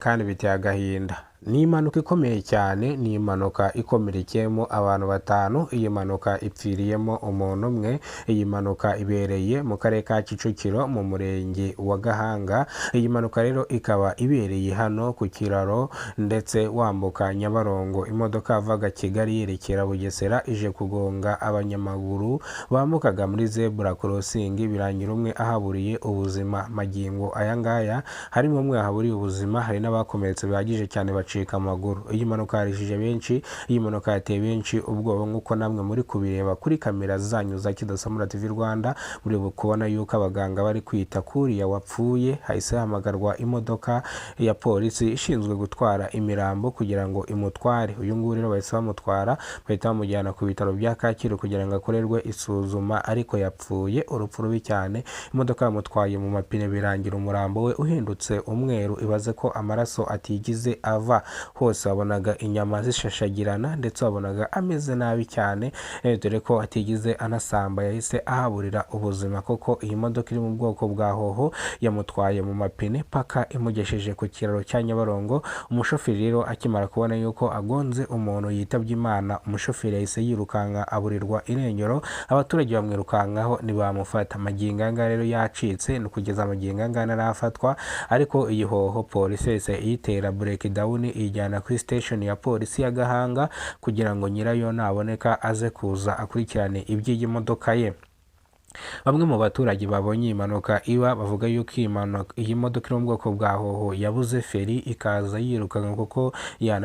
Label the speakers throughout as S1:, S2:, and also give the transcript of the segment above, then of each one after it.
S1: kandi biteye agahinda. Ni impanuka ikomeye cyane, ni impanuka ikomerekeyemo abantu 5. Iyi mpanuka ipfiriyemo umuntu umwe. Iyi mpanuka ibereye mu karere ka Kicukiro mu murenge wa Gahanga. Iyi mpanuka rero ikaba ibereye hano ku kiraro ndetse wambuka Nyabarongo. Imodoka yavaga Kigali yerekera Bugesera ije kugonga abanyamaguru bambukaga muri zebra crossing, birangira umwe ahaburiye ubuzima. Magingo aya ngaya harimo umwe ahaburiye ubuzima, hari n'abakomeretse bihagije cyane bacika amaguru. Iyi mpanuka yarishije benshi, iyi mpanuka yateye benshi ubwoba, nk'uko namwe muri kubireba kuri kamera zanyu za Kidasamura TV Rwanda. Muri kubona yuko abaganga bari kwita kuriya wapfuye, hahise hamagarwa imodoka ya polisi ishinzwe gutwara imirambo kugira ngo imutware. Uyu nguyu rero bahise bamutwara, bahita bamujyana ku bitaro bya Kacyiru kugira ngo akorerwe isuzuma, ariko yapfuye urupfu rubi cyane. Imodoka yamutwaye mu mapine, birangira umurambo we uhindutse umweru. Ibaze ko amaraso atigize ava, hose wabonaga inyama zishashagirana ndetse wabonaga ameze nabi cyane, dore ko atigize anasamba. Yahise ahaburira ubuzima. Koko iyi modoka iri mu bwoko bwa hoho yamutwaye mu mapine paka imugesheje ku kiraro cya Nyabarongo. Umushoferi rero akimara kubona yuko agonze umuntu yitabye Imana, umushoferi yahise yirukanka aburirwa irengero. Abaturage bamwirukankaho ntibamufata. Magingo aya ngaya rero yacitse, ni kugeza magingo aya ngaya ntarafatwa, ariko iyi hoho polisi yahise iyitera breakdown iyijyana kuri station ya polisi ya Gahanga kugira ngo nyirayo naboneka aze kuza akurikirane iby'iyi modoka ye. Bamwe mu baturage babonye iyi mpanuka iba bavuga yuko iyi modoka iri mu bwoko bwa hoho yabuze feri ikaza yirukanka kuko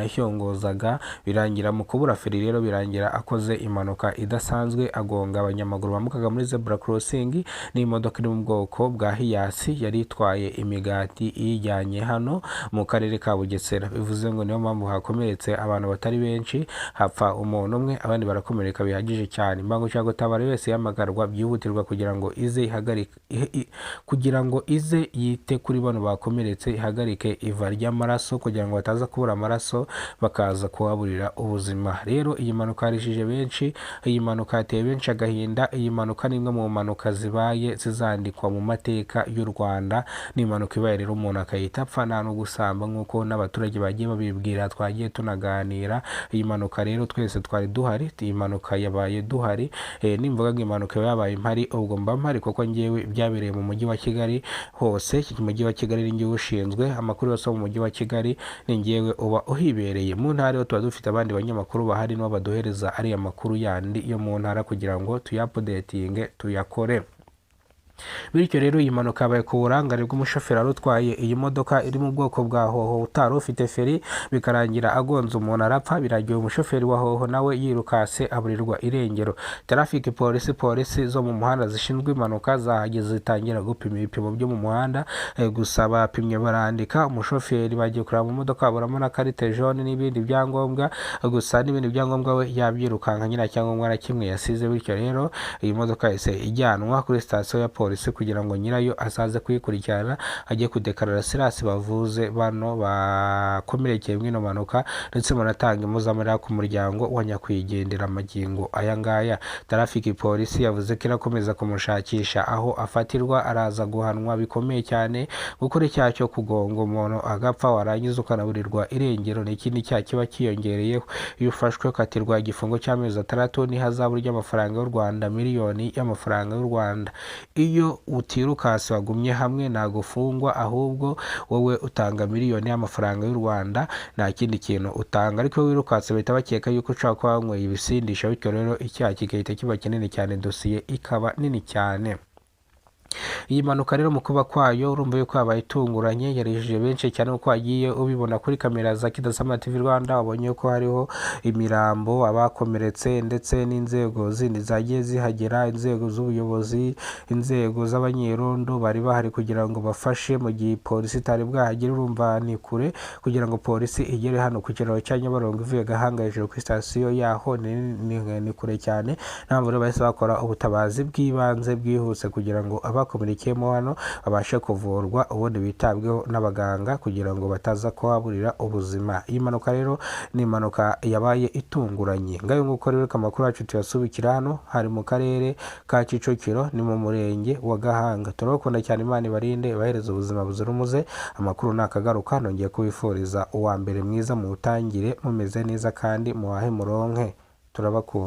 S1: yanashyongozaga, birangira mu kubura feri rero birangira akoze impanuka idasanzwe, agonga abanyamaguru bambukaga muri zebra crossing. Ni imodoka iri mu bwoko bwa Hiyasi yari itwaye imigati iyijyanye hano mu karere ka Bugesera. Bivuze ngo niyo mpamvu hakomeretse abantu batari benshi, hapfa umuntu umwe, abandi barakomereka bihagije cyane. Imbangukiragutabara wese yamagarwa byihutirwa kugira ngo ize ihagarike, kugira ngo ize yite kuri bano bakomeretse, ihagarike iva ry'amaraso kugira ngo bataza kubura amaraso bakaza kuhaburira ubuzima. Rero iyi mpanuka yarishije benshi, iyi mpanuka yateye benshi agahinda. Iyi mpanuka ni imwe mu mpanuka zibaye zizandikwa mu mateka y'u Rwanda. Ni impanuka ibaye rero umuntu akayita apfa nta no gusamba, nk'uko n'abaturage bagiye babibwira, twagiye tunaganira. Iyi mpanuka rero twese twari duhari, iyi mpanuka yabaye duhari. Nimvuga ngo impanuka yabaye impari, ubwo mba mpari kuko ngewe byabereye mu mujyi wa Kigali hose. Mu mujyi wa Kigali ni ngewe ushinzwe amakuru yose mu mujyi wa Kigali, ni ngewe uba uhibereye. Mu ntara tuba dufite abandi banyamakuru bahari nabo baduhereza ariya makuru yandi yo mu ntara kugira ngo tuyapudetinge tuyakore. Bityo rero iyi mpanuka yabaye ku burangare bw'umushoferi wari utwaye iyi modoka iri mu bwoko bwa hoho utari ufite feri, bikarangira agonze umuntu arapfa. Biragiye umushoferi wa hoho nawe yirukase aburirwa irengero. Traffic polisi zo mu muhanda zishinzwe impanuka zahageze zitangira gupima ibipimo byo mu muhanda, gusa bapimye barandika umushoferi, bagiye kureba mu modoka baburamo na carte jaune n'ibindi byangombwa, gusa n'ibindi byangombwa we yabyirukanka nyina cyangombwa na kimwe yasize. Bityo rero iyi modoka yahise ijyanwa kuri station ya polisi kugira ngo nyirayo asaze kuyikurikirana, ajye kudekarara sirasi bavuze bano bakomerekeye mwino mpanuka, ndetse banatanga impozamarira ku muryango wa nyakwigendera. Magingo aya ngaya Traffic polisi yavuze ko irakomeza kumushakisha aho afatirwa, araza guhanwa bikomeye cyane. Gukora icyaha cyo kugonga umuntu agapfa warangiza ukanaburirwa irengero ni ikindi cyaha kiba kiyongereyeho. Iyo ufashwe ukatirwa igifungo cy'amezi 6 n'ihazabu ry'amafaranga y'u Rwanda, miliyoni y'amafaranga y'u Rwanda. Iyo utirukase wagumye hamwe ntago ufungwa, ahubwo wowe utanga miliyoni y'amafaranga y'u Rwanda, nta kindi kintu utanga. Ariko wirukase bahita bakeka yuko ushaka kuba wanyweye ibisindisha, bityo rero icyaha kigahita kiba kinini cyane, dosiye ikaba nini cyane. Iyi mpanuka rero mu kuba kwayo urumva yuko yabaye itunguranye, yarishije benshi cyane uko wagiye ubibona kuri kamera za Kidasamura TV Rwanda. Wabonye ko hariho imirambo, abakomeretse ndetse n'inzego zindi zagiye zihagera, inzego z'ubuyobozi, inzego z'abanyerondo bari bahari kugira ngo bafashe mu gihe polisi itari bwahagere. Urumva ni kure kugira ngo polisi igere hano ku kiraro cya Nyabarongo ivuye Gahanga hejuru ku station yaho, ni kure cyane. Ntabwo rero bahise bakora ubutabazi bw'ibanze bwihuse kugira ngo bakomerekeyemo hano babashe kuvurwa ubundi bitabweho n'abaganga kugira ngo bataza kuhaburira ubuzima. Iyi mpanuka rero ni impanuka yabaye itunguranye. Ngayo nguko rero amakuru yacu tuyasubikira hano, hari mu karere ka Kicukiro, ni mu murenge wa Gahanga. Turabakunda cyane, Imana ibarinde ibahereze ubuzima buzira umuze. Amakuru nakagaruka nongeye kubifuriza uwa mbere mwiza, mu utangire mumeze neza kandi muhahe muronke. Turabakunda.